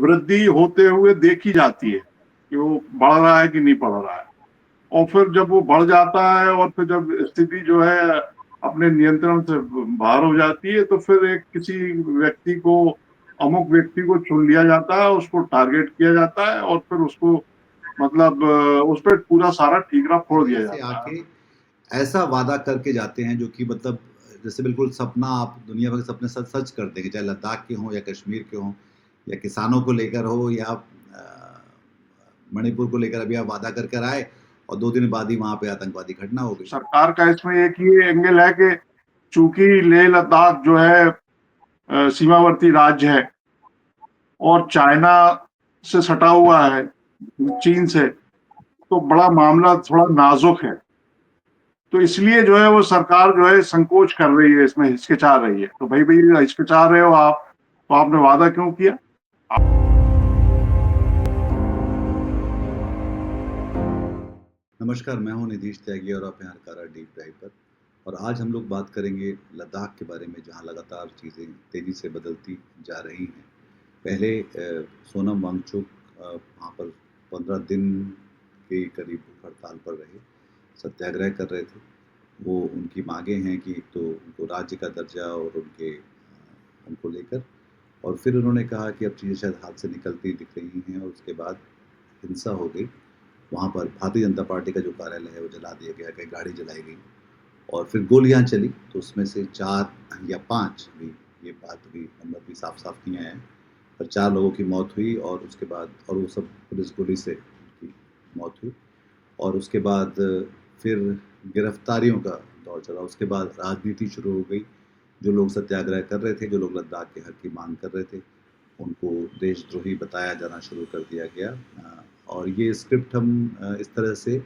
वृद्धि होते हुए देखी जाती है कि वो बढ़ रहा है कि नहीं बढ़ रहा है। और फिर जब वो बढ़ जाता है और फिर जब स्थिति जो है अपने नियंत्रण से बाहर हो जाती है, तो फिर एक किसी व्यक्ति को, अमुक व्यक्ति को चुन लिया जाता है, उसको टारगेट किया जाता है और फिर उसको मतलब उस पर पूरा सारा ठीकरा फोड़ दिया से जाता है। आके ऐसा वादा करके जाते हैं जो कि मतलब जैसे बिल्कुल सपना, आप दुनिया भर के सपने सच सच कर देंगे, चाहे लद्दाख के हों या कश्मीर के हों या किसानों को लेकर हो या मणिपुर को लेकर अभी आप वादा कर कर आए और 2 दिन बाद ही वहां पे आतंकवादी घटना हो गई। सरकार का इसमें एक ही एंगल है कि चूंकि लेह लद्दाख जो है सीमावर्ती राज्य है और चाइना से सटा हुआ है, चीन से, तो बड़ा मामला थोड़ा नाजुक है। तो इसलिए जो है वो सरकार जो है संकोच कर रही है, इसमें हिचकिचा रही है। तो भाई हिचकिचा रहे हो आप, तो आपने वादा क्यों किया? नमस्कार, मैं हूं निधीश त्यागी और आप हैं हरकारा डीप डाइव पर। और आज हम लोग बात करेंगे लद्दाख के बारे में, जहां लगातार चीज़ें तेज़ी से बदलती जा रही हैं। पहले सोनम वांगचुक वहाँ पर 15 दिन के करीब हड़ताल पर रहे, सत्याग्रह कर रहे थे। वो उनकी मांगें हैं कि एक तो उनको राज्य का दर्जा और उनको लेकर, और फिर उन्होंने कहा कि अब चीज़ें शायद हाथ से निकलती दिख रही हैं, और उसके बाद हिंसा हो गई। वहाँ पर भारतीय जनता पार्टी का जो कार्यालय है वो जला दिया गया, कई गाड़ी जलाई गई और फिर गोलियां चली, तो उसमें से 4 या 5 भी, ये बात भी नंबर भी साफ साफ नहीं आया है, पर 4 लोगों की मौत हुई। और उसके बाद, और वो सब पुलिस गोली से उनकी मौत हुई। और उसके बाद फिर गिरफ्तारियों का दौर चला। उसके बाद राजनीति शुरू हो गई। जो लोग सत्याग्रह कर रहे थे, जो लोग लद्दाख के हक की मांग कर रहे थे, उनको देशद्रोही बताया जाना शुरू कर दिया गया। और ये स्क्रिप्ट हम इस तरह से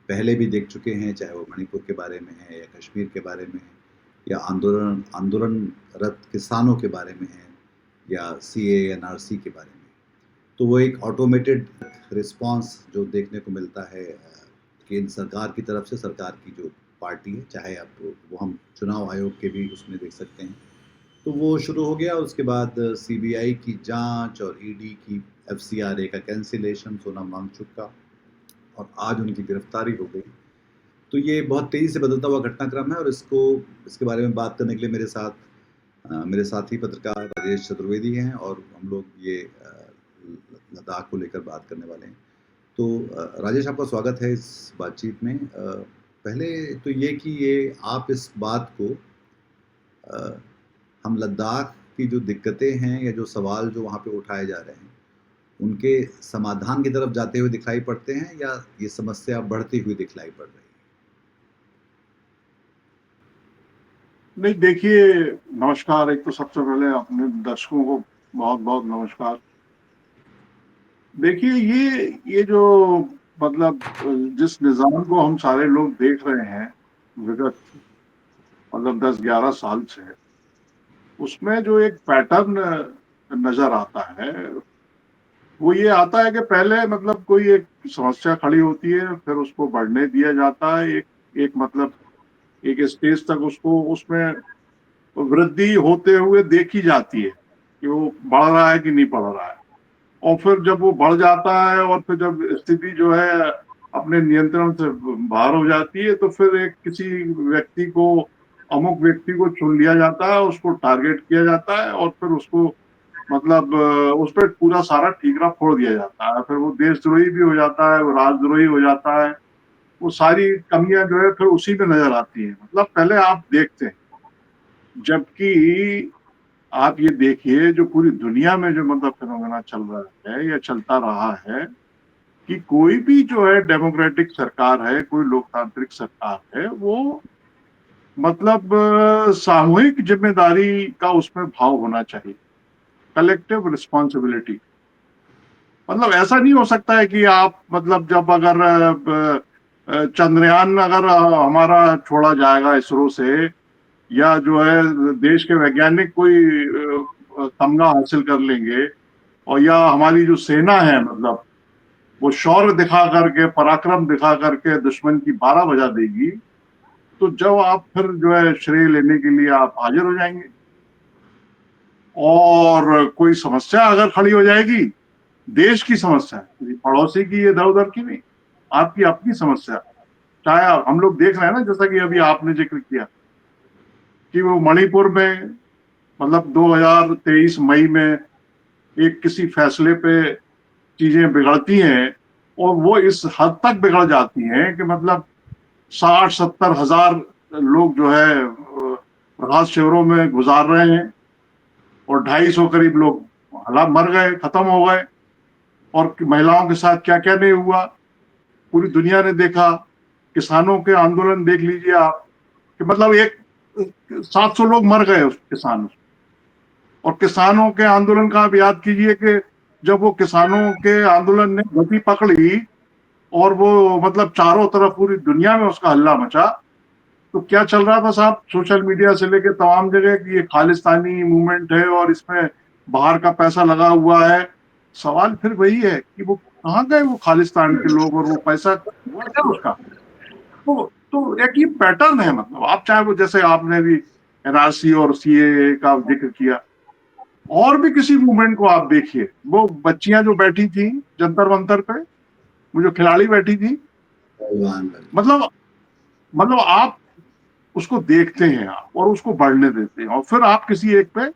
पहले भी देख चुके हैं, चाहे वो मणिपुर के बारे में है या कश्मीर के बारे में है या आंदोलनरत किसानों के बारे में है या सीए या एनआरसी के बारे में। तो वो एक ऑटोमेटेड रिस्पांस जो देखने को मिलता है केंद्र सरकार की तरफ से, सरकार की जो पार्टी है, चाहे आप वो हम चुनाव आयोग के भी उसमें देख सकते हैं, तो वो शुरू हो गया। उसके बाद सीबीआई की जांच और ईडी की एफसीआरए का कैंसिलेशन सोनम वांगचुक का, और आज उनकी गिरफ्तारी हो गई। तो ये बहुत तेज़ी से बदलता हुआ घटनाक्रम है, और इसके बारे में बात करने के लिए मेरे साथी पत्रकार राजेश चतुर्वेदी हैं, और हम लोग ये लद्दाख को लेकर बात करने वाले हैं। तो राजेश, आपका स्वागत है इस बातचीत में। पहले तो ये कि ये आप इस बात को हम लद्दाख की जो दिक्कतें हैं या जो सवाल जो वहाँ पे उठाए जा रहे हैं, उनके समाधान की तरफ जाते हुए दिखाई पड़ते हैं, या ये समस्या बढ़ती हुई दिखलाई पड़ रही है? नहीं, देखिए, नमस्कार। एक तो सबसे पहले अपने दर्शकों को बहुत बहुत नमस्कार। देखिए, ये जो मतलब जिस निजाम को हम सारे लोग देख रहे हैं विगत मतलब 10-11 साल से, उसमें जो एक पैटर्न नजर आता है, वो ये आता है कि पहले मतलब कोई एक समस्या खड़ी होती है, फिर उसको बढ़ने दिया जाता है, एक एक मतलब एक स्टेज तक उसको, उसमें वृद्धि होते हुए देखी जाती है कि वो बढ़ रहा है कि नहीं बढ़ रहा है। और फिर जब वो बढ़ जाता है और फिर जब स्थिति जो है अपने नियंत्रण से बाहर हो जाती है, तो फिर एक किसी व्यक्ति को, अमुक व्यक्ति को चुन लिया जाता है, उसको टारगेट किया जाता है और फिर उसको मतलब उस पर पूरा सारा ठीकरा फोड़ दिया जाता है। फिर वो देशद्रोही भी हो जाता है, वो राजद्रोही हो जाता है। वो सारी कमियां जो है फिर उसी में नजर आती है। मतलब पहले आप देखते हैं, जबकि आप ये देखिए जो पूरी दुनिया में जो मतलब फिनोमेना चल रहा है या चलता रहा है, कि कोई भी जो है डेमोक्रेटिक सरकार है, कोई लोकतांत्रिक सरकार है, वो मतलब सामूहिक जिम्मेदारी का उसमें भाव होना चाहिए, कलेक्टिव रिस्पॉन्सिबिलिटी। मतलब ऐसा नहीं हो सकता है कि आप मतलब जब अगर चंद्रयान अगर हमारा छोड़ा जाएगा इसरो से, या जो है देश के वैज्ञानिक कोई तमगा हासिल कर लेंगे, और या हमारी जो सेना है मतलब वो शौर्य दिखा करके, पराक्रम दिखा करके दुश्मन की 12 बजा देगी, तो जब आप फिर जो है श्रेय लेने के लिए आप हाजिर हो जाएंगे। और कोई समस्या अगर खड़ी हो जाएगी देश की समस्या है, पड़ोसी की इधर उधर की नहीं, आपकी अपनी समस्या। चाहे हम लोग देख रहे हैं ना, जैसा कि अभी आपने जिक्र किया कि वो मणिपुर में मतलब 2023 मई में एक किसी फैसले पे चीजें बिगड़ती हैं, और वो इस हद तक बिगड़ जाती हैं कि मतलब 60-70 हजार लोग जो है राहत शिविरों में गुजार रहे हैं, और 250 करीब लोग हालात मर गए, खत्म हो गए। और महिलाओं के साथ क्या क्या नहीं हुआ, पूरी दुनिया ने देखा। किसानों के आंदोलन देख लीजिए आप, कि मतलब एक 700 लोग मर गए उस किसान। और किसानों के आंदोलन का आप याद कीजिए कि जब वो किसानों के आंदोलन ने गति पकड़ी और वो मतलब चारों तरफ पूरी दुनिया में उसका हल्ला मचा, तो क्या चल रहा था साहब, सोशल मीडिया से लेकर तमाम जगह कि ये खालिस्तानी मूवमेंट है और इसमें बाहर का पैसा लगा हुआ है। सवाल फिर वही है कि वो कहाँ गए वो खालिस्तान के लोग, और वो पैसा हुआ क्या उसका। तो एक ये पैटर्न है, मतलब आप चाहे वो, जैसे आपने भी एनआरसी और सीए का जिक्र किया, और भी किसी मूवमेंट को आप देखिए, वो बच्चियां जो बैठी थी जंतर मंतर पे, वो जो खिलाड़ी बैठी थी, मतलब आप उसको देखते हैं आप और उसको बढ़ने देते हैं, और फिर आप किसी एक पे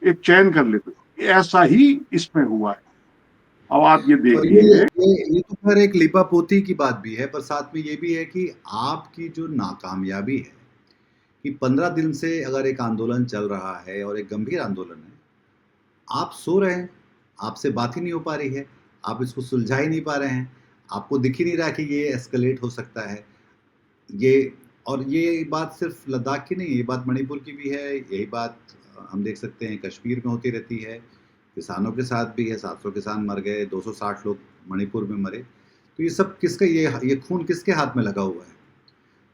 एक चयन कर लेते हैं। ऐसा ही इसमें हुआ है। अब आप ये और ये देखिए। ये तो खैर एक लिपापोती की बात भी है, पर साथ में ये भी है कि आपकी जो नाकामयाबी है, कि 15 दिन से अगर एक आंदोलन चल रहा है और एक गंभीर आंदोलन है, आप सो रहे हैं, आपसे बात ही नहीं हो पा रही है, आप इसको सुलझा ही नहीं पा रहे हैं, आपको दिख ही नहीं रहा कि ये एस्केलेट हो सकता है। ये और ये बात सिर्फ लद्दाख की नहीं है, ये बात मणिपुर की भी है, यही बात हम देख सकते हैं कश्मीर में होती रहती है। किसानों के साथ भी है, 700 किसान मर गए, 260 लोग मणिपुर में मरे। तो ये सब किसका, ये खून किसके हाथ में लगा हुआ है?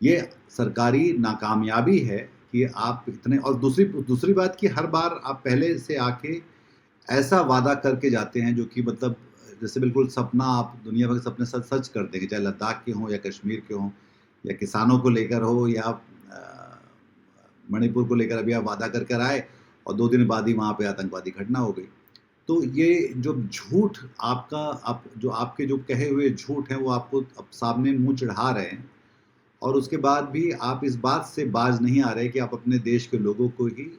ये सरकारी नाकामयाबी है कि आप इतने, और दूसरी दूसरी बात कि हर बार आप पहले से आके ऐसा वादा करके जाते हैं जो कि मतलब जैसे बिल्कुल सपना, आप दुनिया भर के सपने सच सच कर देंगे, चाहे लद्दाख के हों या कश्मीर के हों या किसानों को लेकर हो या मणिपुर को लेकर अभी आप वादा कर कर आए और 2 दिन बाद ही वहाँ पे आतंकवादी घटना हो गई। तो ये जो झूठ आपका, आप जो आपके जो कहे हुए झूठ हैं वो आपको अब सामने मुंह चढ़ा रहे हैं, और उसके बाद भी आप इस बात से बाज नहीं आ रहे कि आप अपने देश के लोगों को ही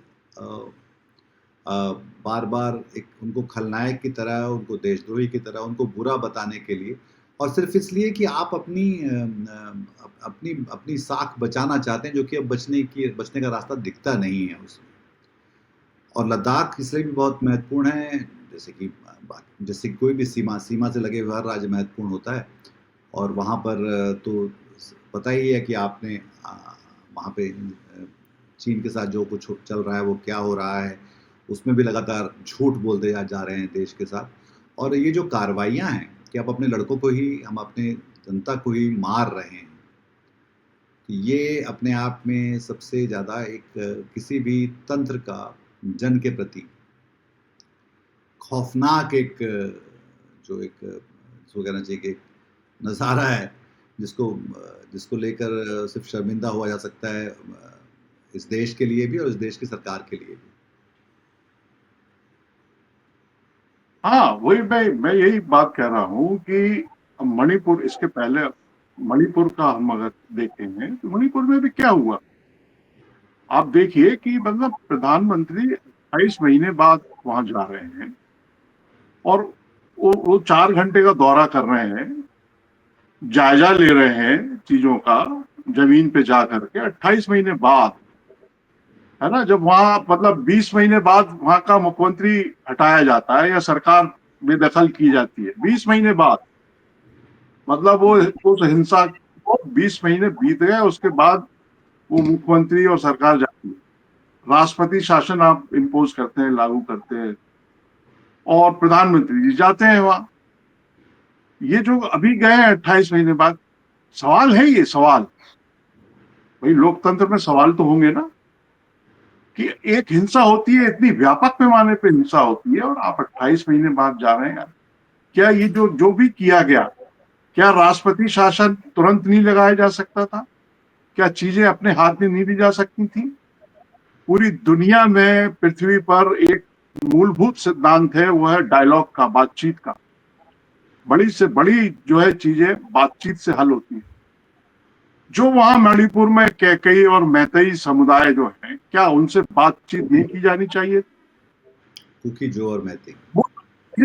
बार बार एक उनको खलनायक की तरह, उनको देशद्रोही की तरह, उनको बुरा बताने के लिए, और सिर्फ इसलिए कि आप अपनी अपनी साख बचाना चाहते हैं, जो कि अब बचने का रास्ता दिखता नहीं है उसमें। और लद्दाख इसलिए भी बहुत महत्वपूर्ण है, जैसे कि कोई भी सीमा से लगे हुए हर राज्य महत्वपूर्ण होता है। और वहाँ पर तो पता ही है कि आपने वहाँ पे चीन के साथ जो कुछ चल रहा है वो क्या हो रहा है, उसमें भी लगातार झूठ बोलते जा रहे हैं देश के साथ। और ये जो कार्रवाइयाँ हैं कि आप अपने लड़कों को ही, हम अपने जनता को ही मार रहे हैं, ये अपने आप में सबसे ज़्यादा एक किसी भी तंत्र का जन के प्रति खौफनाक एक जो एक इसको कहना चाहिए कि नज़ारा है, जिसको जिसको लेकर सिर्फ शर्मिंदा हुआ जा सकता है, इस देश के लिए भी और इस देश की सरकार के लिए भी। हाँ, वही मैं यही बात कह रहा हूँ कि मणिपुर, इसके पहले मणिपुर का हम अगर देखेंगे तो मणिपुर में भी क्या हुआ। आप देखिए कि मतलब प्रधानमंत्री 28 महीने बाद वहां जा रहे हैं, और वो 4 घंटे का दौरा कर रहे हैं, जायजा ले रहे हैं चीजों का, जमीन पे जा करके 28 महीने बाद, है ना। जब वहां मतलब 20 महीने बाद वहां का मुख्यमंत्री हटाया जाता है या सरकार बेदखल की जाती है, 20 महीने बाद, मतलब वो उस हिंसा को 20 महीने बीत गए, उसके बाद वो मुख्यमंत्री और सरकार जाती है, राष्ट्रपति शासन आप इम्पोज करते हैं, लागू करते हैं, और प्रधानमंत्री जी जाते हैं वहां। ये जो अभी गए हैं 28 महीने बाद, सवाल है, ये सवाल भाई, लोकतंत्र में सवाल तो होंगे ना, कि एक हिंसा होती है, इतनी व्यापक पैमाने पे हिंसा होती है, और आप 28 महीने बाद जा रहे हैं यार। क्या ये जो जो भी किया गया, क्या राष्ट्रपति शासन तुरंत नहीं लगाया जा सकता था? क्या चीजें अपने हाथ में नहीं ली जा सकती थी? पूरी दुनिया में, पृथ्वी पर एक मूलभूत सिद्धांत है, वो है डायलॉग का, बातचीत का। बड़ी से बड़ी जो है चीजें बातचीत से हल होती है। जो वहां मणिपुर में कैकई और मैतेई समुदाय जो है, क्या उनसे बातचीत नहीं की जानी चाहिए? कुकी, जो और मैती। वो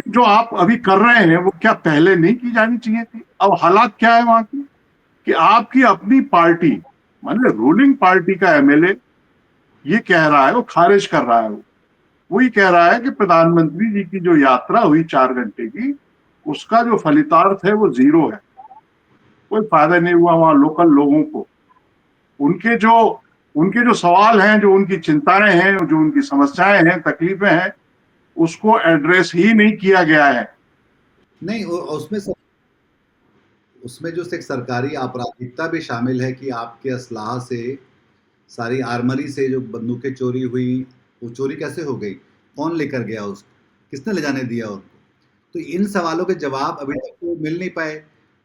जो आप अभी कर रहे हैं वो क्या पहले नहीं की जानी चाहिए थी? अब हालात क्या है वहां की, कि आपकी अपनी पार्टी, मतलब रूलिंग पार्टी का एमएलए ये कह रहा है, वो खारिज कर रहा है, वो ये कह रहा है कि प्रधानमंत्री जी की जो यात्रा हुई 4 घंटे की, उसका जो फलितार्थ है वो जीरो है, कोई फायदा नहीं हुआ वहां लोकल लोगों को। उनके जो उनके जो सवाल हैं, जो उनकी चिंताएं हैं, जो उनकी समस्याएं हैं, तकलीफें हैं, उसको एड्रेस ही नहीं किया गया है। नहीं, उसमें जो एक सरकारी आपराधिकता भी शामिल है कि आपके असलाह से, सारी आर्मरी से जो बंदूकें चोरी हुई, वो चोरी कैसे हो गई? कौन लेकर गया उसको? किसने ले जाने दिया उनको? तो इन सवालों के जवाब अभी तक तो मिल नहीं पाए।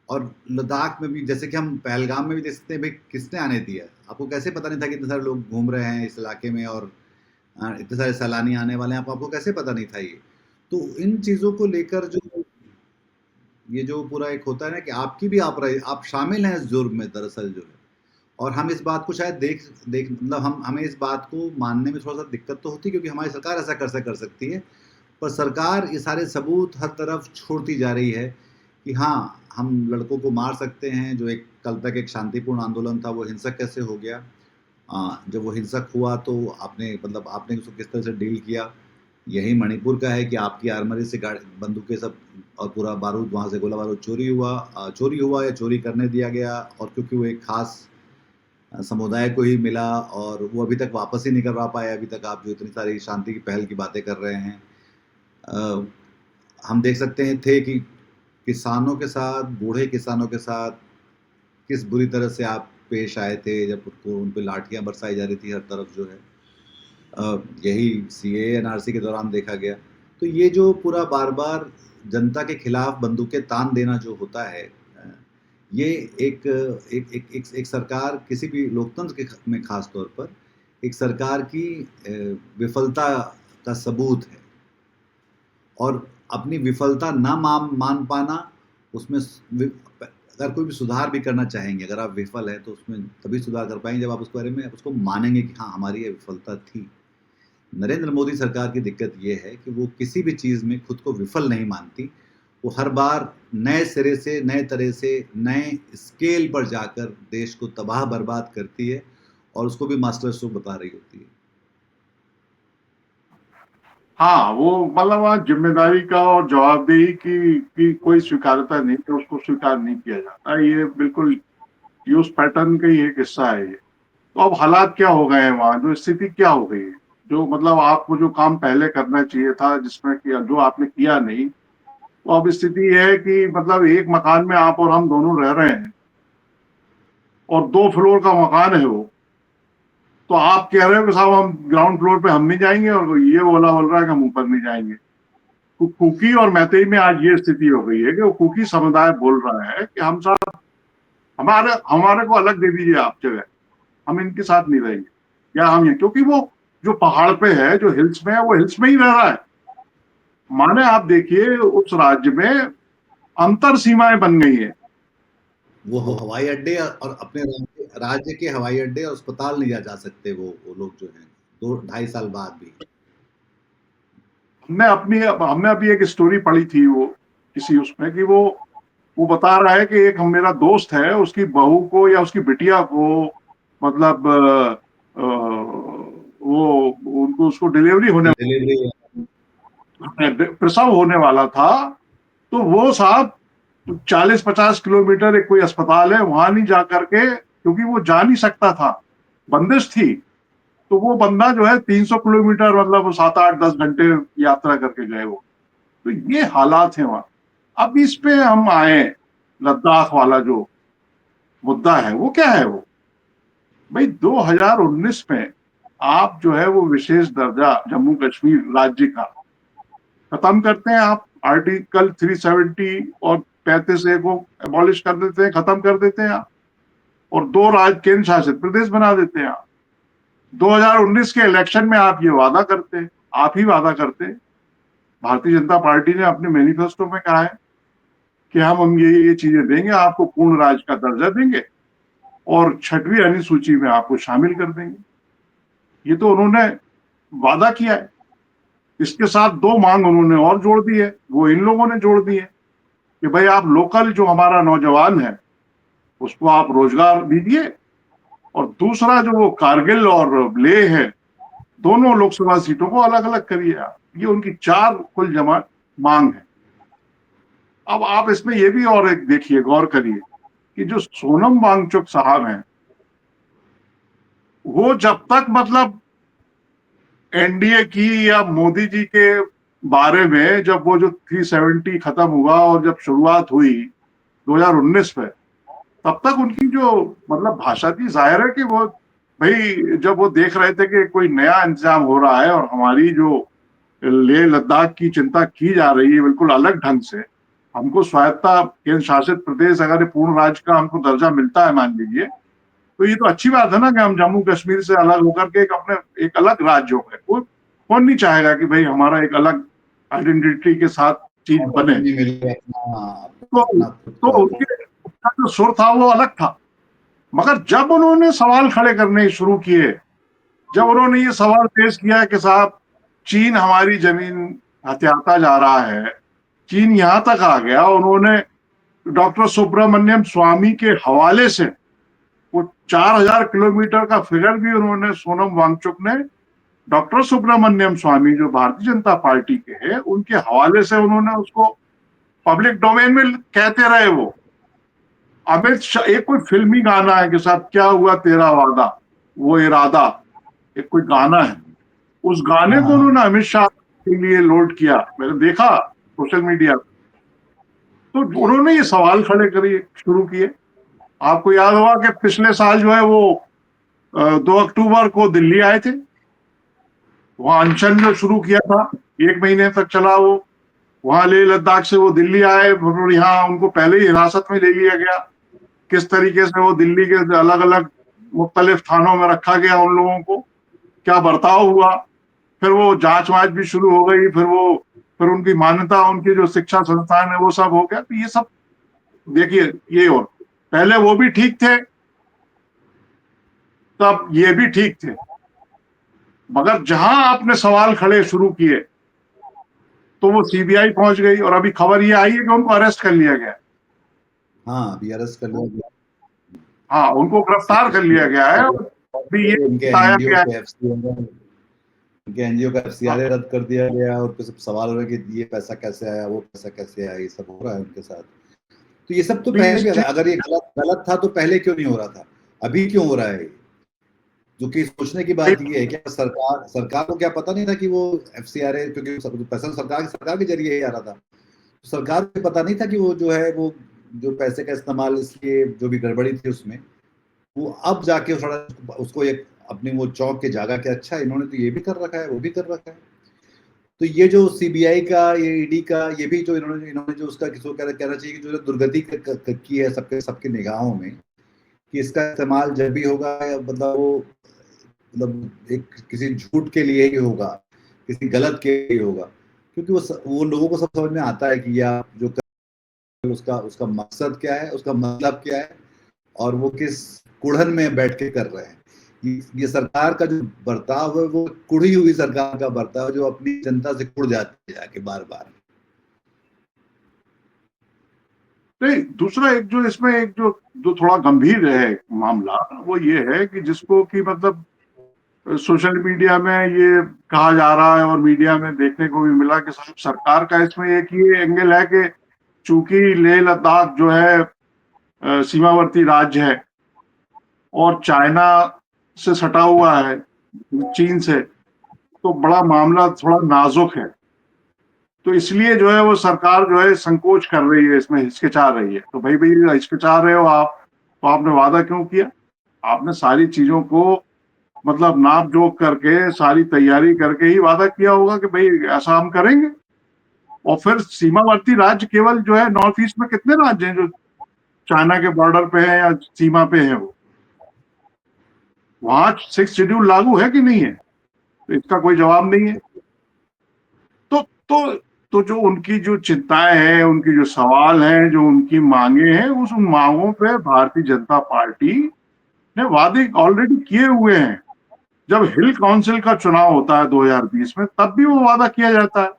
और लद्दाख में भी, जैसे कि हम पहलगाम में भी देख सकते हैं, भाई किसने आने दिया? आपको कैसे पता नहीं था कि इतने सारे लोग घूम रहे हैं इस इलाके में, और इतने सारे सैलानी आने वाले हैं, आपको कैसे पता नहीं था ये? तो इन चीज़ों को लेकर जो ये जो पूरा एक होता है ना कि आपकी भी आप शामिल हैं इस जुर्म में, दरअसल जो है। और हम इस बात को शायद देख देख मतलब हमें इस बात को मानने में थोड़ा सा दिक्कत तो होती है, क्योंकि हमारी सरकार ऐसा कर सकती है। पर सरकार ये सारे सबूत हर तरफ छोड़ती जा रही है कि हाँ, हम लड़कों को मार सकते हैं। जो एक कल तक एक शांतिपूर्ण आंदोलन था, वो हिंसक कैसे हो गया? जब वो हिंसक हुआ तो आपने उसको किस तरह से डील किया? यही मणिपुर का है कि आपकी आर्मरी से बंदूकें सब और पूरा बारूद, वहाँ से गोला बारूद चोरी हुआ या चोरी करने दिया गया, और क्योंकि वो एक खास समुदाय को ही मिला, और वो अभी तक वापस ही नहीं करवा पाए। अभी तक आप जो इतनी सारी शांति की पहल की बातें कर रहे हैं, अ, हम देख सकते हैं थे कि किसानों के साथ, बूढ़े किसानों के साथ किस बुरी तरह से आप पेश आए थे, जब उनको उन पे लाठियां बरसाई जा रही थी हर तरफ जो है। यही सीए एनआरसी के दौरान देखा गया। तो ये जो पूरा बार बार जनता के खिलाफ बंदूकें तान देना जो होता है, ये एक एक सरकार, किसी भी लोकतंत्र में खास तौर पर एक सरकार की विफलता का सबूत है। और अपनी विफलता ना मान पाना, उसमें अगर कोई भी सुधार भी करना चाहेंगे, अगर आप विफल हैं तो उसमें तभी सुधार कर पाएंगे जब आप उसके बारे में उसको मानेंगे कि हाँ, हमारी ये विफलता थी। नरेंद्र मोदी सरकार की दिक्कत ये है कि वो किसी भी चीज़ में खुद को विफल नहीं मानती। वो हर बार नए सिरे से, नए तरह से, नए स्केल पर जाकर देश को तबाह बर्बाद करती है, और उसको भी मास्टर स्ट्रोक बता रही होती है। हाँ, वो मतलब वहाँ जिम्मेदारी का और जवाबदेही की कोई स्वीकार्यता नहीं, तो उसको स्वीकार नहीं किया जाता। ये बिल्कुल ये उस पैटर्न का ही एक हिस्सा है ये। तो अब हालात क्या हो गए हैं वहाँ, जो स्थिति क्या हो गई है, जो मतलब आपको जो काम पहले करना चाहिए था, जिसमें किया, जो आपने किया नहीं, तो अब स्थिति ये है कि मतलब एक मकान में आप और हम दोनों रह रहे हैं, और 2 फ्लोर का मकान है वो। तो आप कह रहे हो कि साहब हम ग्राउंड फ्लोर पे हम नहीं जाएंगे, और ये बोल रहा है कि हम ऊपर नहीं जाएंगे। तो कुकी और मैतेई में आज ये स्थिति हो गई है कि वो कुकी समुदाय बोल रहा है कि हम साहब, हमारे हमारे को अलग दे दीजिए आप जगह, हम इनके साथ नहीं रहेंगे। या हम ये, क्योंकि वो जो पहाड़ पे है, जो हिल्स में है, वो हिल्स में ही रह रहा है। माने आप देखिए उस राज्य में अंतर सीमाएं बन गई है। वो हवाई अड्डे और अपने राज्य के हवाई अड्डे और अस्पताल नहीं जा सकते वो लोग जो हैं, 2 ढाई साल बाद भी। हमने अभी एक स्टोरी पढ़ी थी, वो किसी उसमें, कि वो बता रहा है कि एक मेरा दोस्त है, उसकी बहू को या उसकी बिटिया को, मतलब वो उनको उसको डिलीवरी होने, डिलीवरी। प्रसव होने वाला था। तो वो साहब 40-50 किलोमीटर एक कोई अस्पताल है, वहां नहीं जा करके, क्योंकि वो जा नहीं सकता था, बंदिश थी। तो वो बंदा जो है 300 किलोमीटर, मतलब 7-8-10 घंटे यात्रा करके गए वो। तो ये हालात है वहां। अब इस पे हम आए, लद्दाख वाला जो मुद्दा है वो क्या है? वो भाई 2019 में आप जो है वो विशेष दर्जा जम्मू कश्मीर राज्य का खत्म करते हैं, आप आर्टिकल 370 और 35A को एबॉलिश कर देते हैं, खत्म कर देते हैं आप, और 2 राज्य केंद्र शासित प्रदेश बना देते हैं आप। 2019 के इलेक्शन में आप ये वादा करते हैं, आप ही वादा करते हैं। भारतीय जनता पार्टी ने अपने मैनिफेस्टो में कहा है कि हम ये चीजें देंगे, आपको पूर्ण राज्य का दर्जा देंगे और 6वीं अनुसूची में आपको शामिल कर देंगे। ये तो उन्होंने वादा किया है। इसके साथ 2 मांग उन्होंने और जोड़ दी है, वो इन लोगों ने जोड़ दी है कि भाई आप लोकल जो हमारा नौजवान है उसको आप रोजगार दीजिए, और दूसरा जो वो कारगिल और लेह है, दोनों लोकसभा सीटों को अलग अलग करिए आप। ये उनकी 4 कुल जमा मांग है। अब आप इसमें ये भी और एक देखिए, गौर करिए कि जो सोनम वांगचुक साहब हैं, वो जब तक मतलब एनडीए की या मोदी जी के बारे में, जब वो जो 370 खत्म हुआ और जब शुरुआत हुई 2019 में, तब तक उनकी जो मतलब भाषा थी, जाहिर है कि वो भाई जब वो देख रहे थे कि कोई नया इंतजाम हो रहा है और हमारी जो लेह लद्दाख की चिंता की जा रही है बिल्कुल अलग ढंग से, हमको स्वायत्ता केंद्र शासित प्रदेश अगर ये पूर्ण राज्य का हमको दर्जा मिलता है मान लीजिए, तो ये तो अच्छी बात है ना कि हम जम्मू कश्मीर से अलग होकर के एक अलग राज्य हो गए। कौन नहीं चाहेगा कि भाई हमारा एक अलग आइडेंटिटी के साथ चीज बने। ऑटोनॉमी मिले, अपना तो अपना खुद तो का। उनका जो सुर था वो अलग था। मगर जब उन्होंने सवाल खड़े करने शुरू किए, जब उन्होंने ये सवाल पेश किया कि साहब चीन हमारी जमीन हथियाता जा रहा है, चीन यहां तक आ गया, उन्होंने डॉक्टर सुब्रमण्यम स्वामी के हवाले से वो 4000 किलोमीटर का फिगर भी उन्होंने, सोनम वांगचुक ने डॉक्टर सुब्रमण्यम स्वामी जो भारतीय जनता पार्टी के हैं उनके हवाले से उन्होंने उसको पब्लिक डोमेन में कहते रहे। वो अमित शाह, एक कोई फिल्मी गाना है कि साहब क्या हुआ तेरा वादा वो इरादा, एक कोई गाना है, उस गाने को हाँ, उन्होंने अमित शाह के लिए लोड किया, मैंने देखा सोशल मीडिया। तो उन्होंने ये सवाल खड़े करिए शुरू किए। आपको याद होगा कि पिछले साल जो है वो 2 अक्टूबर को दिल्ली आए थे, वहां अनशन जो शुरू किया था, 1 महीने तक चला वो। वहां लेह लद्दाख से वो दिल्ली आए, फिर यहाँ उनको पहले ही हिरासत में ले लिया गया। किस तरीके से वो दिल्ली के अलग अलग मुख्तलिफ थानों में रखा गया उन लोगों को, क्या बर्ताव हुआ, फिर वो जांच वाँच भी शुरू हो गई, फिर उनकी मान्यता, उनकी जो शिक्षा संस्थान है वो सब हो गया। तो ये सब देखिए, ये और पहले वो भी ठीक थे, तब ये भी ठीक थे, मगर जहां आपने सवाल खड़े शुरू किए तो वो सीबीआई पहुंच गई, और अभी खबर ये आई है कि उनको अरेस्ट कर लिया गया। हाँ, अभी अरेस्ट कर लिया गया। हाँ, उनको गिरफ्तार कर लिया गया है। अभी ये उनके बताया एनजीओ गया है। के उनके एनजीओ का एफसीआरए रद्द कर दिया गया, और फिर सब सवाल हो रहे हैं कि ये पैसा कैसे आया, वो पैसा कैसे आया, ये सब हो रहा है उनके साथ। तो ये सब तो तो पहले इस भी, चीज अगर ये गलत गलत था तो पहले क्यों नहीं हो रहा था, अभी क्यों हो रहा है? जो कि सोचने की बात ये है कि सरकार सरकार को क्या पता नहीं था कि वो एफसीआरए, क्योंकि पैसा सरकार के जरिए ही आ रहा था, तो सरकार को पता नहीं था कि वो जो है वो जो पैसे का इस्तेमाल, इसलिए जो भी गड़बड़ी थी उसमें, वो अब जाके थोड़ा उसको एक अपने वो चौक के जागा के, अच्छा इन्होंने तो ये भी कर रखा है, वो भी कर रखा है। तो ये जो सीबीआई का, ये ईडी का, ये भी जो इन्होंने जो उसका किसी को कहना चाहिए कि जो दुर्गति की है सबके सबके निगाहों में, कि इसका इस्तेमाल जब भी होगा, मतलब वो, मतलब एक किसी झूठ के लिए ही होगा, किसी गलत के लिए होगा, क्योंकि वो लोगों को सब समझ में आता है कि या जो उसका उसका मकसद क्या है, उसका मतलब क्या है, और वो किस कुड़न में बैठ के कर रहे हैं। ये सरकार का जो बर्ताव है वो कुड़ी हुई सरकार का बर्ताव, जो अपनी जनता से कुड़ जाती है जाके बार बार। नहीं, दूसरा एक जो इसमें एक जो थोड़ा गंभीर है मामला, वो ये है कि जिसको कि मतलब सोशल मीडिया में ये कहा जा रहा है और मीडिया में देखने को भी मिला कि साहब सरकार का इसमें एक ये एंगल है कि चूंकि लेह लद्दाख जो है सीमावर्ती राज्य है और चाइना से सटा हुआ है, चीन से, तो बड़ा मामला थोड़ा नाजुक है। तो इसलिए जो है वो सरकार जो है संकोच कर रही है, इसमें हिचकिचा रही है। तो भाई भाई हिचकिचा रहे हो आप, तो आपने वादा क्यों किया? आपने सारी चीजों को मतलब नाप जोक करके, सारी तैयारी करके ही वादा किया होगा कि भाई ऐसा हम करेंगे। और फिर सीमावर्ती राज्य केवल जो है नॉर्थ ईस्ट में कितने राज्य हैं जो चाइना के बॉर्डर पे है या सीमा पे है, वो वहां 6 शेड्यूल लागू है कि नहीं है? तो इसका कोई जवाब नहीं है। तो तो तो जो उनकी जो चिंताएं हैं, उनकी जो सवाल हैं, जो उनकी मांगे हैं, उस मांगों पे भारतीय जनता पार्टी ने वादे ऑलरेडी किए हुए हैं। जब हिल काउंसिल का चुनाव होता है 2020 में, तब भी वो वादा किया जाता है।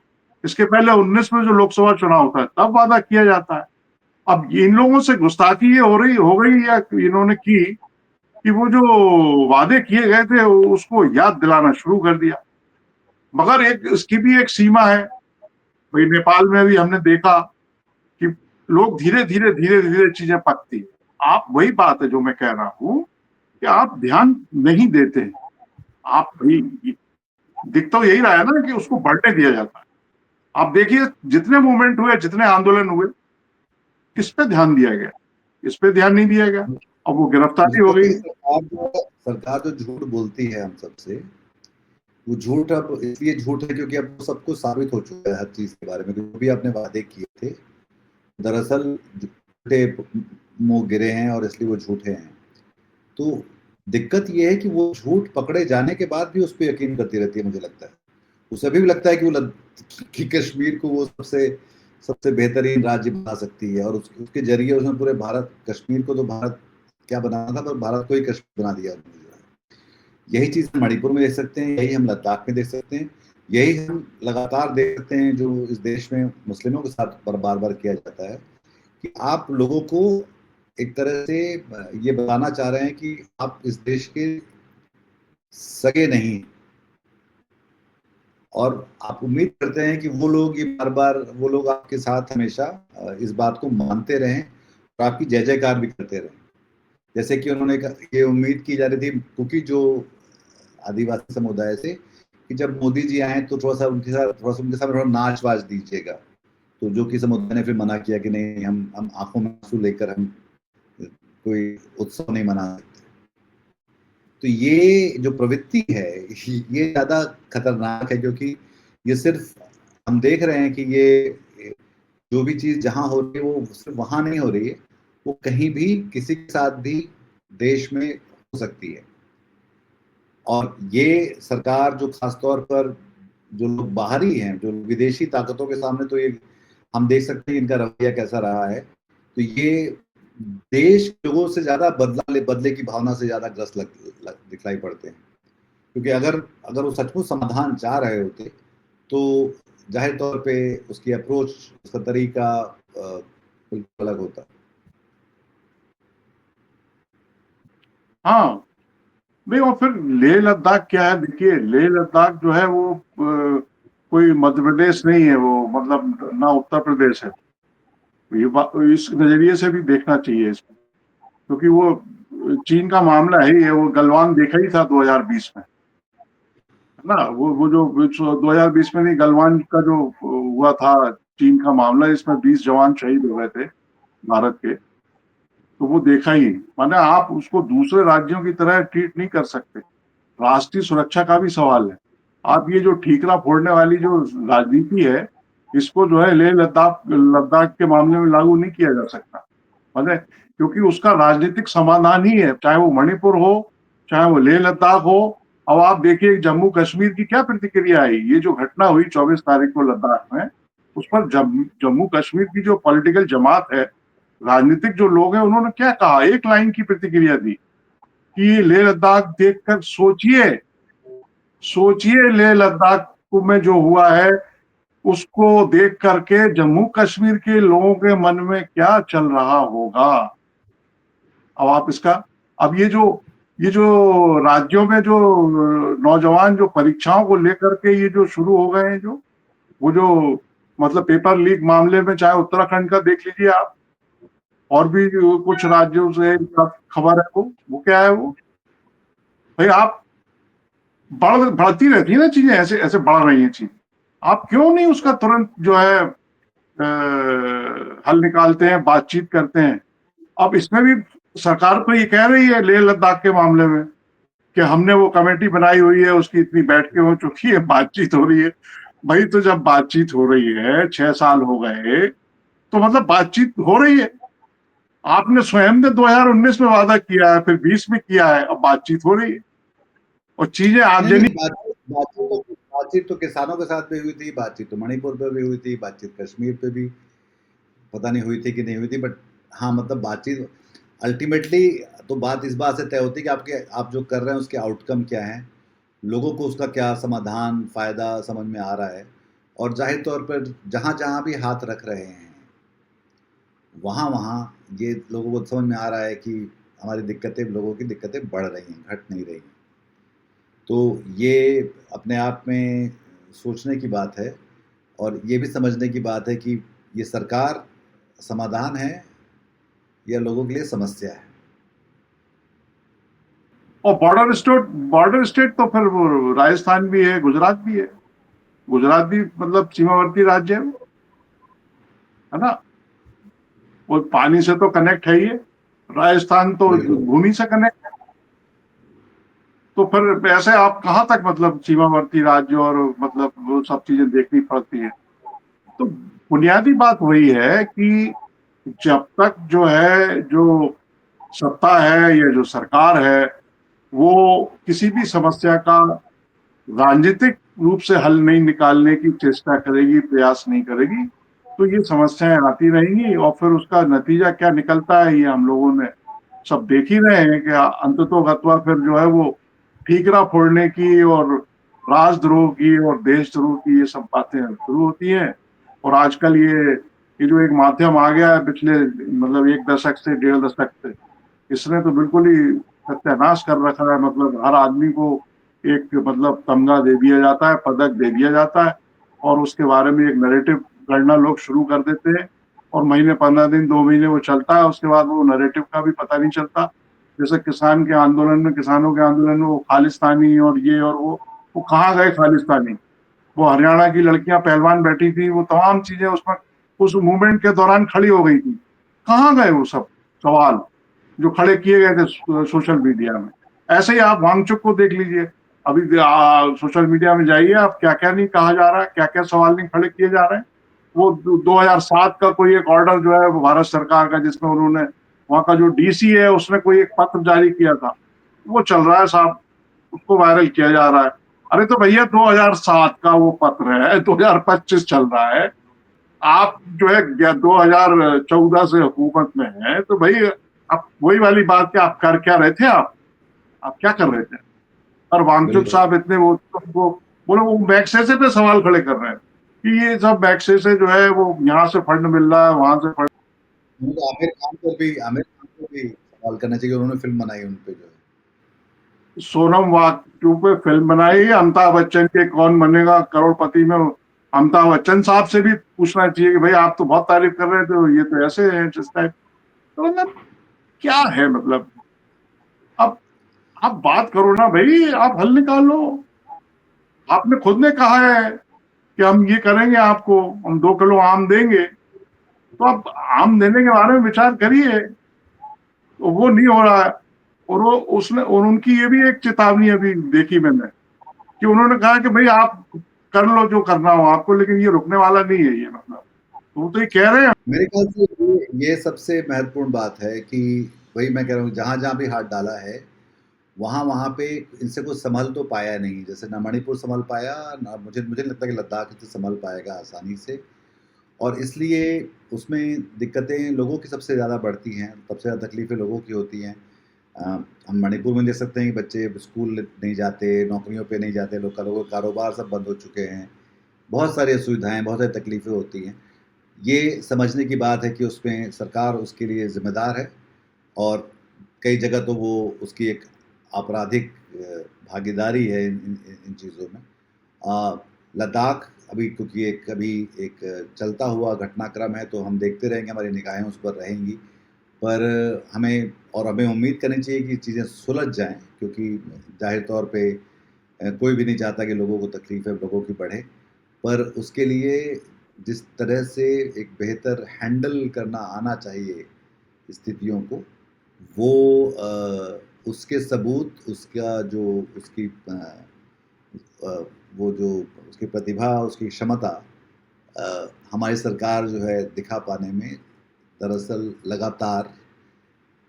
इसके पहले 19 में जो लोकसभा चुनाव होता है, तब वादा किया जाता है। अब इन लोगों से गुस्ताखी ये हो गई या इन्होंने की कि वो जो वादे किए गए थे उसको याद दिलाना शुरू कर दिया। मगर एक इसकी भी एक सीमा है भाई। नेपाल में भी हमने देखा कि लोग धीरे धीरे धीरे धीरे चीजें पकती है। आप वही बात है जो मैं कह रहा हूं कि आप ध्यान नहीं देते। आप भाई दिख तो यही रहा है ना कि उसको बढ़ने दिया जाता है। आप देखिए जितने मूवमेंट हुए, जितने आंदोलन हुए, किस पे ध्यान दिया गया? इस पे ध्यान नहीं दिया गया। अब वो मुझे गिरफ्तारी हो लगता गई। है सरकार जो झूठ बोलती है हम सबसे, वो झूठ अब इसलिए झूठ है क्योंकि अब सब कुछ साबित हो चुका है हर चीज के बारे में। जो भी आपने वादे किए थे, दरअसल झूठे मुंह गिरे हैं और इसलिए वो झूठे हैं। तो दिक्कत ये है कि वो झूठ पकड़े जाने के बाद भी उस पर यकीन करती रहती है। मुझे लगता है उसे भी लगता है कि कि कश्मीर को वो सबसे सबसे बेहतरीन राज्य बना सकती है, और उसके जरिए उसने पूरे भारत, कश्मीर को तो भारत क्या बनाना था, पर भारत को ही कश्मीर बना दिया उन्होंने। जो है यही चीज हम मणिपुर में देख सकते हैं, यही हम लद्दाख में देख सकते हैं, यही हम लगातार देख सकते हैं जो इस देश में मुस्लिमों के साथ बार बार किया जाता है कि आप लोगों को एक तरह से ये बताना चाह रहे हैं कि आप इस देश के सगे नहीं, और आप उम्मीद करते हैं कि वो लोग ये बार बार, वो लोग आपके साथ हमेशा इस बात को मानते रहें और आपकी जय जयकार भी करते रहें। जैसे कि उन्होंने ये उम्मीद की जा रही थी क्योंकि जो आदिवासी समुदाय से, कि जब मोदी जी आए तो उनके साथ थोड़ा नाच वाच दीजिएगा। तो जो कि समुदाय ने फिर मना किया कि नहीं, हम आंखों में आंसू लेकर हम कोई उत्सव नहीं मना सकते। तो ये जो प्रवृत्ति है ये ज्यादा खतरनाक है, क्योंकि ये सिर्फ हम देख रहे हैं कि ये जो भी चीज जहां हो रही है वो सिर्फ वहां नहीं हो रही है, वो कहीं भी किसी के साथ भी देश में हो सकती है। और ये सरकार जो खासतौर पर जो लोग बाहरी हैं, जो विदेशी ताकतों के सामने, तो ये हम देख सकते हैं इनका रवैया कैसा रहा है। तो ये देश लोगों से ज्यादा बदले की भावना से ज्यादा ग्रस्त दिखलाई पड़ते हैं। क्योंकि अगर अगर वो सचमुच समाधान चाह रहे होते तो जाहिर तौर पे उसकी अप्रोच, उसका तरीका बिल्कुल अलग होता। हाँ नहीं, और फिर लेह लद्दाख क्या है? देखिए लेह लद्दाख जो है वो कोई मध्य प्रदेश नहीं है, वो मतलब ना उत्तर प्रदेश है। इस नजरिए से भी देखना चाहिए इसको, क्योंकि वो चीन का मामला है। ये वो गलवान देखा ही था 2020 में, है ना? वो जो 2020 में नहीं, गलवान का जो हुआ था चीन का मामला, इसमें 20 जवान शहीद हो गए थे भारत के। तो वो देखा ही। माने आप उसको दूसरे राज्यों की तरह ट्रीट नहीं कर सकते। राष्ट्रीय सुरक्षा का भी सवाल है। आप ये जो ठीकरा फोड़ने वाली जो राजनीति है, इसको जो है लेह लद्दाख लद्दाख के मामले में लागू नहीं किया जा सकता। मतलब क्योंकि उसका राजनीतिक समाधान ही है, चाहे वो मणिपुर हो, चाहे वो लेह लद्दाख हो। अब आप देखिए जम्मू कश्मीर की क्या प्रतिक्रिया आई। ये जो घटना हुई 24 तारीख को लद्दाख में, उस पर जम्मू कश्मीर की जो पॉलिटिकल जमात है, राजनीतिक जो लोग हैं, उन्होंने क्या कहा? एक लाइन की प्रतिक्रिया दी कि लेह लद्दाख देखकर सोचिए, सोचिए लेह लद्दाख में जो हुआ है उसको देख करके जम्मू कश्मीर के लोगों के मन में क्या चल रहा होगा। अब आप इसका, अब ये जो राज्यों में जो नौजवान जो परीक्षाओं को लेकर के ये जो शुरू हो गए हैं, जो वो जो मतलब पेपर लीक मामले में, चाहे उत्तराखंड का देख लीजिए आप, और भी कुछ राज्यों से खबर है। वो क्या है? वो भाई आप बढ़ती रहती है ना चीजें, ऐसे ऐसे बढ़ रही हैं चीजें। आप क्यों नहीं उसका तुरंत जो है हल निकालते हैं, बातचीत करते हैं? अब इसमें भी सरकार तो ये कह रही है लेह लद्दाख के मामले में कि हमने वो कमेटी बनाई हुई है, उसकी इतनी बैठकें हो चुकी है, बातचीत हो रही है। भाई तो जब बातचीत हो रही है, 6 साल हो गए, तो मतलब बातचीत हो रही है। आपने स्वयं ने 2019 में वादा किया है, फिर 20 में किया है, अब बातचीत हो रही है और चीजें नहीं नहीं, आगजनी। बातचीत बातचीत तो किसानों के साथ भी हुई थी, बातचीत तो मणिपुर पे भी हुई थी, बातचीत कश्मीर पे भी पता नहीं हुई थी कि नहीं हुई थी, बट हाँ, मतलब बातचीत अल्टीमेटली तो बात इस बात से तय होती है कि आप जो कर रहे हैं उसके आउटकम क्या हैं, लोगों को उसका क्या समाधान, फ़ायदा समझ में आ रहा है, और ज़ाहिर तौर पर जहाँ-जहाँ भी हाथ रख रहे हैं, वहाँ-वहाँ ये लोगों को समझ में आ रहा है कि हमारी दिक्कतें, लोगों की दिक्कतें बढ़ रही हैं, घट नहीं रही हैं। तो ये अपने आप में सोचने की बात है, और ये भी समझने की बात है कि ये सरकार समाधान है या लोगों के लिए समस्या है। और बॉर्डर स्टेट तो फिर वो राजस्थान भी है, गुजरात भी है। गुजरात भी मतलब सीमावर्ती राज्य है ना? वो पानी से तो कनेक्ट है ही है। राजस्थान तो बिल्कुल। भूमि से कनेक्ट है। तो फिर ऐसे आप कहाँ तक मतलब सीमावर्ती राज्य और मतलब वो सब चीजें देखनी पड़ती है। तो बुनियादी बात वही है कि जब तक जो है, जो सत्ता है या जो सरकार है, वो किसी भी समस्या का राजनीतिक रूप से हल नहीं निकालने की चेष्टा करेगी, प्रयास नहीं करेगी, तो ये समस्याएं आती रहेंगी। और फिर उसका नतीजा क्या निकलता है, ये हम लोगों ने सब देख ही रहे हैं कि अंततोगत्वा फिर जो है वो ठीकरा फोड़ने की और राजद्रोह की और देशद्रोह की ये सब बातें शुरू होती हैं। और आजकल ये जो एक माध्यम आ गया है पिछले मतलब 1 दशक से 1.5 दशक से, इसने तो बिल्कुल ही सत्यानाश कर रखा है। मतलब हर आदमी को एक मतलब तमगा दे दिया जाता है, पदक दे दिया जाता है, और उसके बारे में एक नैरेटिव गढ़ना लोग शुरू कर देते हैं। और महीने 15 दिन 2 महीने वो चलता है, उसके बाद वो नैरेटिव का भी पता नहीं चलता। जैसे किसान के आंदोलन में, किसानों के आंदोलन में वो खालिस्तानी और ये और वो कहाँ गए खालिस्तानी? वो हरियाणा की लड़कियां पहलवान बैठी थी, वो तमाम चीजें उसमें उस मूवमेंट के दौरान खड़ी हो गई थी। कहाँ गए वो सब सवाल जो खड़े किए गए थे सोशल मीडिया में? ऐसे ही आप वांगचुक को देख लीजिए। अभी सोशल मीडिया में जाइए आप, क्या क्या नहीं कहा जा रहा है, क्या क्या सवाल नहीं खड़े किए जा रहे हैं। वो 2007 का कोई एक ऑर्डर जो है वो भारत सरकार का, जिसमें उन्होंने वहां का जो डीसी है उसने कोई एक पत्र जारी किया था, वो चल रहा है साहब, उसको वायरल किया जा रहा है। अरे तो भैया 2007 का वो पत्र है, 2025 चल रहा है। आप जो है 2014 से हुकूमत में है, तो भाई आप वही वाली बात कि आप कर क्या रहे थे, आप क्या कर रहे थे? और वांगचुक बिल्कुल। साहब इतने वो बोलो वो मैक्सेसे पे सवाल खड़े कर रहे हैं कि ये सब मैक्सेसे जो है वो यहाँ से फंड मिल रहा है, वहां से फंड। उनको आमिर खान को भी सवाल करना चाहिए, उन्होंने फ़िल्म बनाई उन पे जो है। सोनम वांगचुक पे फिल्म बनाई, अमिताभ बच्चन के कौन बनेगा करोड़पति में अमिताभ बच्चन साहब से भी पूछना चाहिए कि भाई आप तो बहुत तारीफ कर रहे थे, ये तो ऐसे है जिस टाइप। तो मतलब क्या है मतलब, अब आप बात करो ना भाई, आप हल निकालो। आपने खुद ने कहा है कि हम ये करेंगे, आपको हम 2 किलो आम देंगे, तो आप आम देने के बारे में विचार करिए। तो वो नहीं हो रहा है। और वो उसने और उनकी ये भी एक चेतावनी अभी देखी मैंने कि उन्होंने कहा कि भाई आप कर लो जो करना हो आपको, लेकिन ये रुकने वाला नहीं है ये मतलब। तो वो तो ये कह रहे हैं। मेरे ख्याल से ये सबसे महत्वपूर्ण बात है कि वही मैं कह रहा हूँ, जहाँ-जहाँ भी हाथ डाला है, वहाँ-वहाँ पे इनसे कुछ सँभल तो पाया नहीं। जैसे ना मणिपुर सँभल पाया, ना मुझे मुझे नहीं लगता कि लद्दाख इसे सँभल पाएगा आसानी से, और इसलिए उसमें दिक्कतें लोगों की सबसे ज़्यादा बढ़ती हैं, सबसे ज़्यादा तकलीफ़ें लोगों की होती हैं। हम मणिपुर में देख सकते हैं कि बच्चे स्कूल नहीं जाते, नौकरियों पे नहीं जाते, लोगों के कारोबार सब बंद हो चुके हैं। बहुत सारी असुविधाएँ, बहुत सारी तकलीफ़ें होती हैं। ये समझने की बात है कि उसमें सरकार उसके लिए ज़िम्मेदार है, और कई जगह तो वो उसकी एक आपराधिक भागीदारी है इन चीज़ों में। लद्दाख अभी क्योंकि एक चलता हुआ घटनाक्रम है, तो हम देखते रहेंगे, हमारी निगाहें उस पर रहेंगी। पर हमें उम्मीद करनी चाहिए कि चीज़ें सुलझ जाएँ, क्योंकि ज़ाहिर तौर पे कोई भी नहीं चाहता कि लोगों को तकलीफ़ें लोगों की बढ़े। पर उसके लिए जिस तरह से एक बेहतर हैंडल करना आना चाहिए स्थितियों को, वो उसके सबूत, उसका जो उसकी अ, वो जो उसकी प्रतिभा, उसकी क्षमता हमारी सरकार जो है दिखा पाने में दरअसल लगातार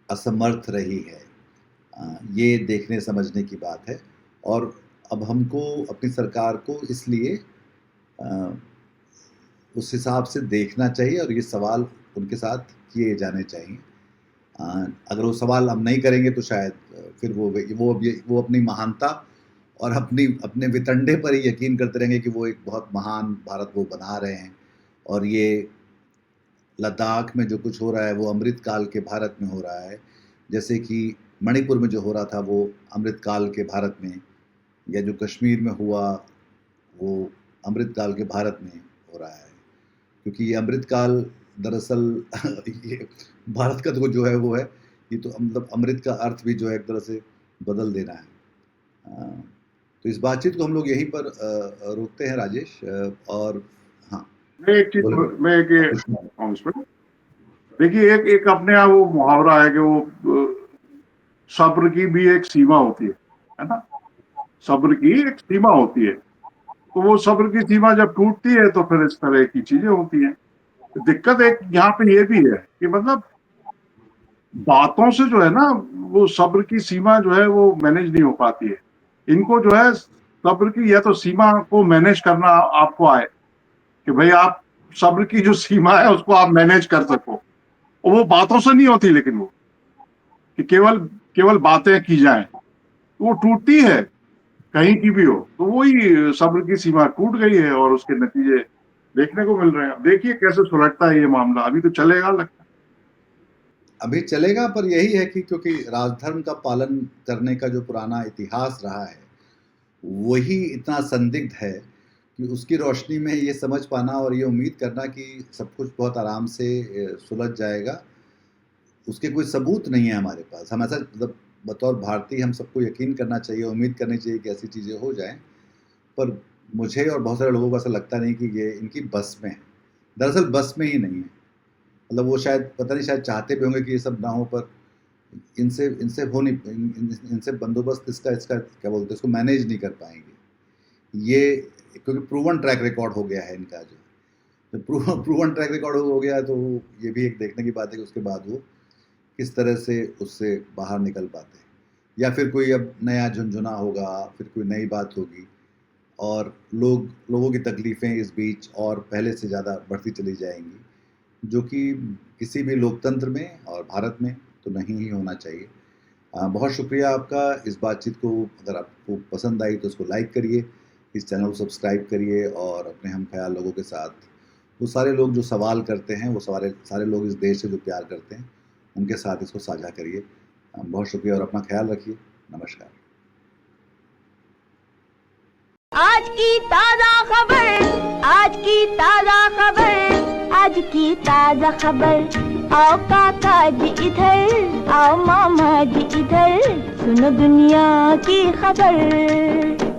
असमर्थ रही है। ये देखने समझने की बात है। और अब हमको अपनी सरकार को इसलिए उस हिसाब से देखना चाहिए और ये सवाल उनके साथ किए जाने चाहिए। अगर वो सवाल हम नहीं करेंगे तो शायद फिर वो अपनी महानता और अपने वितंडे पर ही यकीन करते रहेंगे कि वो एक बहुत महान भारत वो बना रहे हैं, और ये लद्दाख में जो कुछ हो रहा है वो अमृत काल के भारत में हो रहा है, जैसे कि मणिपुर में जो हो रहा था वो अमृत काल के भारत में, या जो कश्मीर में हुआ वो अमृत काल के भारत में हो रहा है। क्योंकि ये अमृत काल दरअसल ये भारत का तो जो है वो है, ये तो मतलब अमृत का अर्थ भी जो है एक तरह से बदल देना है। तो इस बातचीत को हम लोग यहीं पर रोकते हैं राजेश। और हाँ, देखिए एक अपने आप वो मुहावरा है कि वो सब्र की भी एक सीमा होती है ना, सब्र की एक सीमा होती है। तो वो सब्र की सीमा जब टूटती है तो फिर इस तरह की चीजें होती हैं। दिक्कत एक यहाँ पे ये भी है कि मतलब बातों से जो है ना वो सब्र की सीमा जो है वो मैनेज नहीं हो पाती है। इनको जो है सब्र की या तो सीमा को मैनेज करना आपको आए कि भाई आप सब्र की जो सीमा है उसको आप मैनेज कर सको, और वो बातों से नहीं होती, लेकिन वो कि केवल बातें की जाएं तो वो टूटती है कहीं की भी हो। तो वही सब्र की सीमा टूट गई है और उसके नतीजे देखने को मिल रहे हैं। देखिए कैसे सुलझता है ये मामला, अभी तो चलेगा लगता है। अभी चलेगा, पर यही है कि क्योंकि राजधर्म का पालन करने का जो पुराना इतिहास रहा है वही इतना संदिग्ध है कि उसकी रोशनी में ये समझ पाना और ये उम्मीद करना कि सब कुछ बहुत आराम से सुलझ जाएगा, उसके कोई सबूत नहीं है हमारे पास। हम ऐसा मतलब बतौर भारतीय हम सबको यकीन करना चाहिए, उम्मीद करनी चाहिए कि ऐसी चीज़ें हो जाएं, पर मुझे और बहुत सारे लोगों को ऐसा लगता नहीं कि ये इनकी बस में है। दरअसल बस में ही नहीं है, मतलब वो शायद पता नहीं, शायद चाहते भी होंगे कि ये सब ना हो, पर इनसे हो नहीं, इनसे बंदोबस्त इसका क्या बोलते हैं, इसको मैनेज नहीं कर पाएंगे ये, क्योंकि प्रूवन ट्रैक रिकॉर्ड हो गया है इनका। जो प्रूवन ट्रैक रिकॉर्ड हो गया है तो ये भी एक देखने की बात है कि उसके बाद वो किस तरह से उससे बाहर निकल पाते हैं, या फिर कोई अब नया झुंझुना होगा, फिर कोई नई बात होगी और लोगों की तकलीफ़ें इस बीच और पहले से ज़्यादा बढ़ती चली जाएंगी, जो कि किसी भी लोकतंत्र में और भारत में तो नहीं ही होना चाहिए। बहुत शुक्रिया आपका। इस बातचीत को अगर आपको पसंद आई तो इसको लाइक करिए, इस चैनल को सब्सक्राइब करिए, और अपने हम ख्याल लोगों के साथ, वो सारे लोग जो सवाल करते हैं, वो सारे लोग इस देश से जो प्यार करते हैं, उनके साथ इसको साझा करिए। बहुत शुक्रिया और अपना ख्याल रखिए। नमस्कार। आज की ताज़ा खबर, आज की ताज़ा खबर, आज की ताज़ा खबर। आओ काका जी इधर, आओ मामा जी इधर, सुनो दुनिया की खबर।